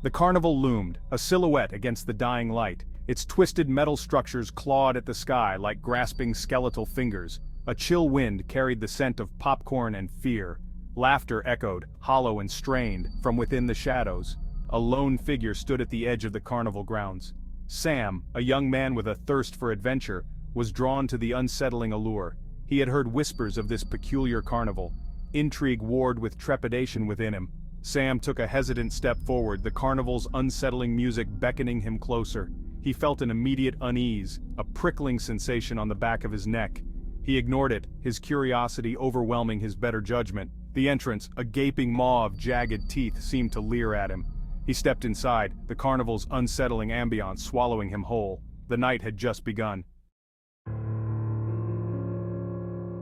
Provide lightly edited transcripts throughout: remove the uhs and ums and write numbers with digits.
The carnival loomed, a silhouette against the dying light. Its twisted metal structures clawed at the sky like grasping skeletal fingers. A chill wind carried the scent of popcorn and fear. Laughter echoed, hollow and strained, from within the shadows. A lone figure stood at the edge of the carnival grounds. Sam, a young man with a thirst for adventure, was drawn to the unsettling allure. He had heard whispers of this peculiar carnival. Intrigue warred with trepidation within him. Sam took a hesitant step forward, the carnival's unsettling music beckoning him closer. He felt an immediate unease, a prickling sensation on the back of his neck. He ignored it, his curiosity overwhelming his better judgment. The entrance, a gaping maw of jagged teeth, seemed to leer at him. He stepped inside, the carnival's unsettling ambiance swallowing him whole. The night had just begun.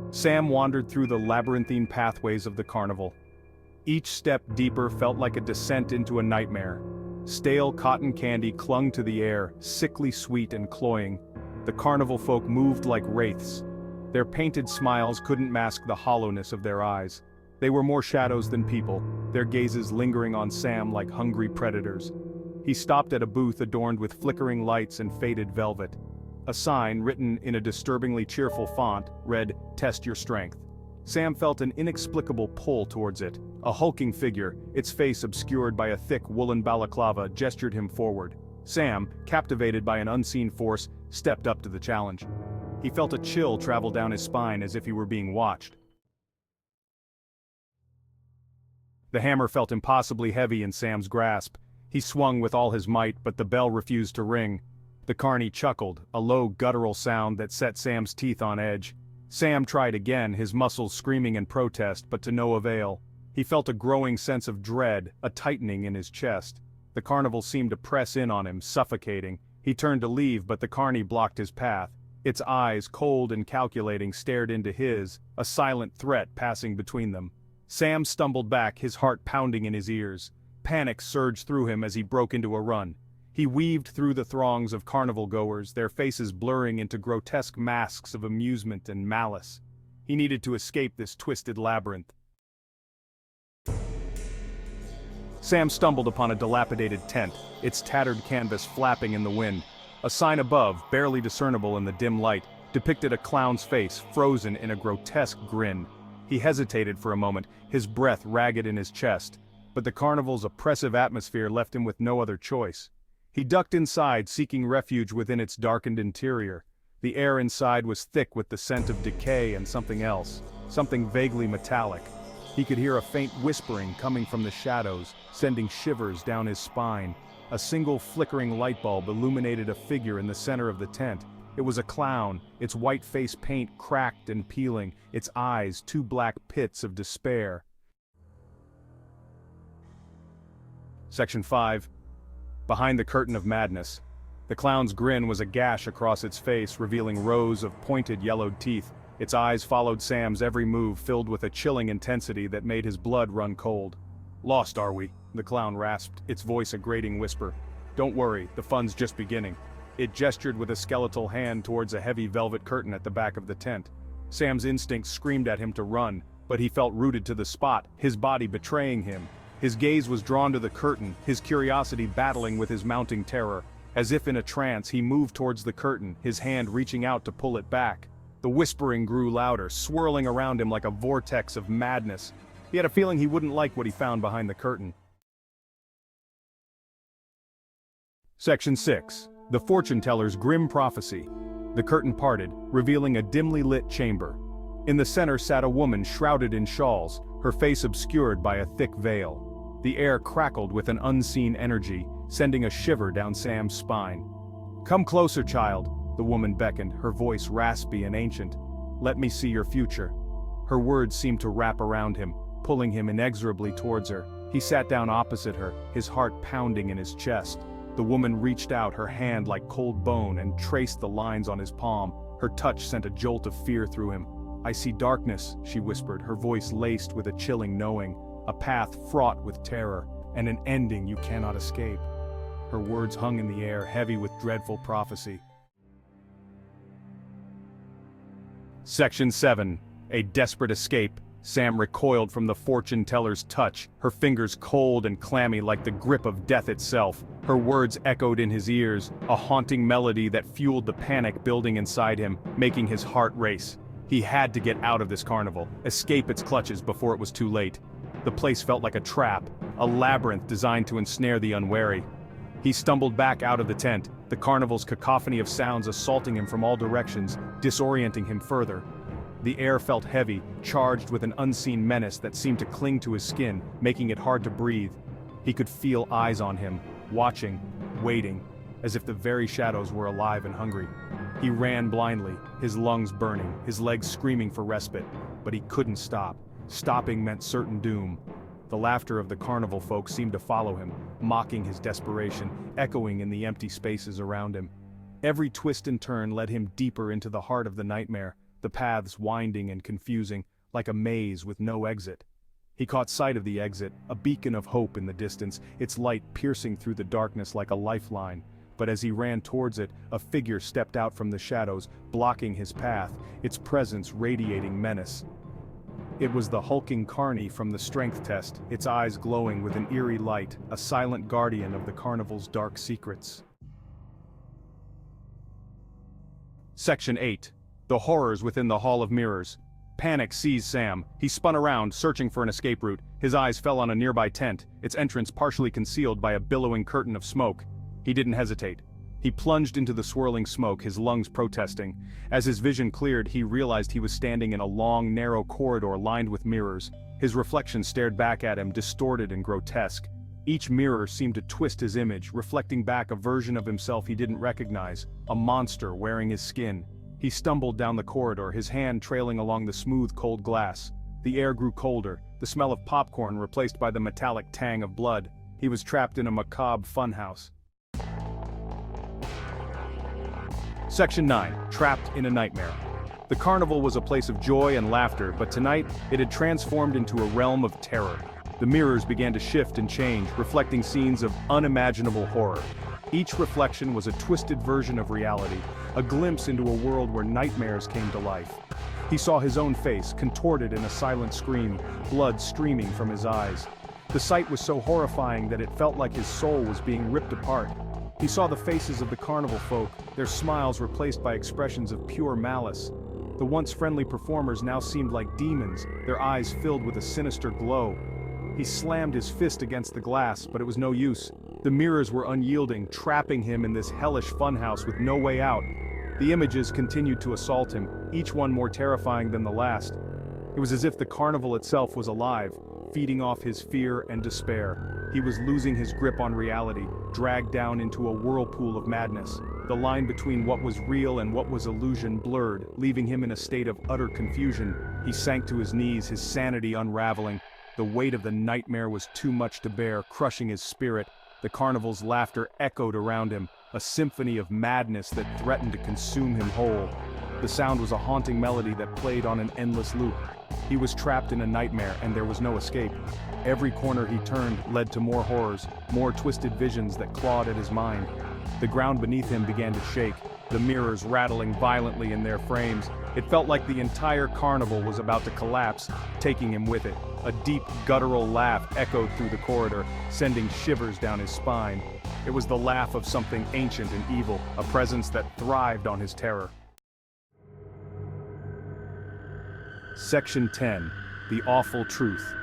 Sam wandered through the labyrinthine pathways of the carnival. Each step deeper felt like a descent into a nightmare. Stale cotton candy clung to the air, sickly sweet and cloying. The carnival folk moved like wraiths. Their painted smiles couldn't mask the hollowness of their eyes. They were more shadows than people, their gazes lingering on Sam like hungry predators. He stopped at a booth adorned with flickering lights and faded velvet. A sign, written in a disturbingly cheerful font, read, "Test your strength." Sam felt an inexplicable pull towards it. A hulking figure, its face obscured by a thick woolen balaclava, gestured him forward. Sam, captivated by an unseen force, stepped up to the challenge. He felt a chill travel down his spine as if he were being watched. The hammer felt impossibly heavy in Sam's grasp. He swung with all his might, but the bell refused to ring. The carny chuckled, a low guttural sound that set Sam's teeth on edge. Sam tried again, his muscles screaming in protest, but to no avail. He felt a growing sense of dread, a tightening in his chest. The carnival seemed to press in on him, suffocating. He turned to leave, but the carny blocked his path. Its eyes, cold and calculating, stared into his, a silent threat passing between them. Sam stumbled back, his heart pounding in his ears. Panic surged through him as he broke into a run. He weaved through the throngs of carnival goers, their faces blurring into grotesque masks of amusement and malice. He needed to escape this twisted labyrinth. Sam stumbled upon a dilapidated tent, its tattered canvas flapping in the wind. A sign above, barely discernible in the dim light, depicted a clown's face, frozen in a grotesque grin. He hesitated for a moment, his breath ragged in his chest, but the carnival's oppressive atmosphere left him with no other choice. He ducked inside, seeking refuge within its darkened interior. The air inside was thick with the scent of decay and something else, something vaguely metallic. He could hear a faint whispering coming from the shadows, sending shivers down his spine. A single flickering light bulb illuminated a figure in the center of the tent. It was a clown, its white face paint cracked and peeling, its eyes two black pits of despair. Section 5. Behind the curtain of madness. The clown's grin was a gash across its face, revealing rows of pointed yellowed teeth. Its eyes followed Sam's every move, filled with a chilling intensity that made his blood run cold. "Lost, are we?" the clown rasped, its voice a grating whisper. "Don't worry, the fun's just beginning." It gestured with a skeletal hand towards a heavy velvet curtain at the back of the tent. Sam's instincts screamed at him to run, but he felt rooted to the spot, his body betraying him. His gaze was drawn to the curtain, his curiosity battling with his mounting terror. As if in a trance, he moved towards the curtain, his hand reaching out to pull it back. The whispering grew louder, swirling around him like a vortex of madness. He had a feeling he wouldn't like what he found behind the curtain. Section 6. The Fortune Teller's Grim Prophecy. The curtain parted, revealing a dimly lit chamber. In the center sat a woman shrouded in shawls, her face obscured by a thick veil. The air crackled with an unseen energy, sending a shiver down Sam's spine. "Come closer, child," the woman beckoned, her voice raspy and ancient. "Let me see your future." Her words seemed to wrap around him, pulling him inexorably towards her. He sat down opposite her, his heart pounding in his chest. The woman reached out, her hand like cold bone, and traced the lines on his palm. Her touch sent a jolt of fear through him. "I see darkness," she whispered, her voice laced with a chilling knowing. "A path fraught with terror, and an ending you cannot escape." Her words hung in the air, heavy with dreadful prophecy. Section 7. A Desperate Escape. Sam recoiled from the fortune teller's touch, her fingers cold and clammy like the grip of death itself. Her words echoed in his ears, a haunting melody that fueled the panic building inside him, making his heart race. He had to get out of this carnival, escape its clutches before it was too late. The place felt like a trap, a labyrinth designed to ensnare the unwary. He stumbled back out of the tent, the carnival's cacophony of sounds assaulting him from all directions, disorienting him further. The air felt heavy, charged with an unseen menace that seemed to cling to his skin, making it hard to breathe. He could feel eyes on him, watching, waiting, as if the very shadows were alive and hungry. He ran blindly, his lungs burning, his legs screaming for respite, but he couldn't stop. Stopping meant certain doom. The laughter of the carnival folk seemed to follow him, mocking his desperation, echoing in the empty spaces around him. Every twist and turn led him deeper into the heart of the nightmare, the paths winding and confusing, like a maze with no exit. He caught sight of the exit, a beacon of hope in the distance, its light piercing through the darkness like a lifeline. But as he ran towards it, a figure stepped out from the shadows, blocking his path, its presence radiating menace. It was the hulking Carney from the strength test, its eyes glowing with an eerie light, a silent guardian of the carnival's dark secrets. Section 8. The horrors within the Hall of Mirrors. Panic seized Sam. He spun around, searching for an escape route. His eyes fell on a nearby tent, its entrance partially concealed by a billowing curtain of smoke. He didn't hesitate. He plunged into the swirling smoke, his lungs protesting. As his vision cleared, he realized he was standing in a long, narrow corridor lined with mirrors. His reflection stared back at him, distorted and grotesque. Each mirror seemed to twist his image, reflecting back a version of himself he didn't recognize, a monster wearing his skin. He stumbled down the corridor, his hand trailing along the smooth, cold glass. The air grew colder, the smell of popcorn replaced by the metallic tang of blood. He was trapped in a macabre funhouse. Section 9. Trapped in a Nightmare. The carnival was a place of joy and laughter, but tonight, it had transformed into a realm of terror. The mirrors began to shift and change, reflecting scenes of unimaginable horror. Each reflection was a twisted version of reality, a glimpse into a world where nightmares came to life. He saw his own face, contorted in a silent scream, blood streaming from his eyes. The sight was so horrifying that it felt like his soul was being ripped apart. He saw the faces of the carnival folk, their smiles replaced by expressions of pure malice. The once friendly performers now seemed like demons, their eyes filled with a sinister glow. He slammed his fist against the glass, but it was no use. The mirrors were unyielding, trapping him in this hellish funhouse with no way out. The images continued to assault him, each one more terrifying than the last. It was as if the carnival itself was alive, feeding off his fear and despair. He was losing his grip on reality, dragged down into a whirlpool of madness. The line between what was real and what was illusion blurred, leaving him in a state of utter confusion. He sank to his knees, his sanity unraveling. The weight of the nightmare was too much to bear, crushing his spirit. The carnival's laughter echoed around him, a symphony of madness that threatened to consume him whole. The sound was a haunting melody that played on an endless loop. He was trapped in a nightmare, and there was no escape. Every corner he turned led to more horrors, more twisted visions that clawed at his mind. The ground beneath him began to shake, the mirrors rattling violently in their frames. It felt like the entire carnival was about to collapse, taking him with it. A deep, guttural laugh echoed through the corridor, sending shivers down his spine. It was the laugh of something ancient and evil, a presence that thrived on his terror. Section 10. The Awful Truth.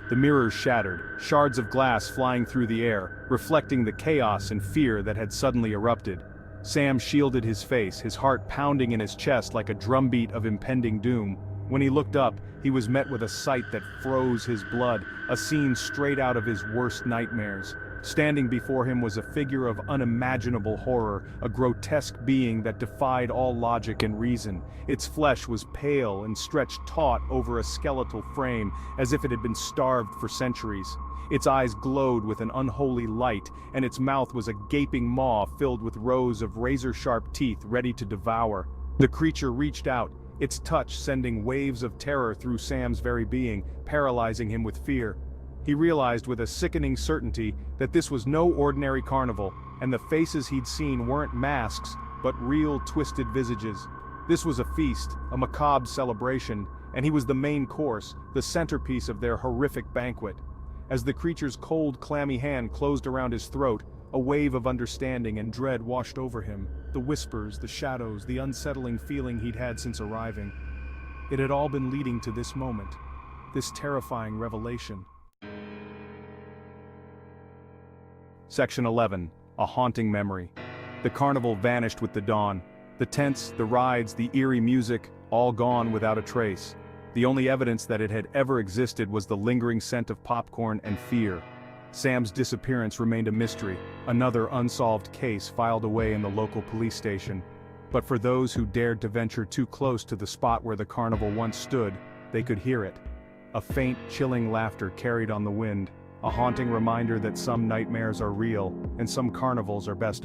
The mirrors shattered, shards of glass flying through the air, reflecting the chaos and fear that had suddenly erupted. Sam shielded his face, his heart pounding in his chest like a drumbeat of impending doom. When he looked up, he was met with a sight that froze his blood, a scene straight out of his worst nightmares. Standing before him was a figure of unimaginable horror, a grotesque being that defied all logic and reason. Its flesh was pale and stretched taut over a skeletal frame, as if it had been starved for centuries. Its eyes glowed with an unholy light, and its mouth was a gaping maw filled with rows of razor-sharp teeth ready to devour. The creature reached out, its touch sending waves of terror through Sam's very being, paralyzing him with fear. He realized with a sickening certainty that this was no ordinary carnival, and the faces he'd seen weren't masks, but real twisted visages. This was a feast, a macabre celebration, and he was the main course, the centerpiece of their horrific banquet. As the creature's cold, clammy hand closed around his throat, a wave of understanding and dread washed over him. The whispers, the shadows, the unsettling feeling he'd had since arriving. It had all been leading to this moment, this terrifying revelation. Section 11. A haunting memory. The carnival vanished with the dawn. The tents, the rides, the eerie music, all gone without a trace. The only evidence that it had ever existed was the lingering scent of popcorn and fear. Sam's disappearance remained a mystery, another unsolved case filed away in the local police station. But for those who dared to venture too close to the spot where the carnival once stood, they could hear it. A faint, chilling laughter carried on the wind, a haunting reminder that some nightmares are real, and some carnivals are best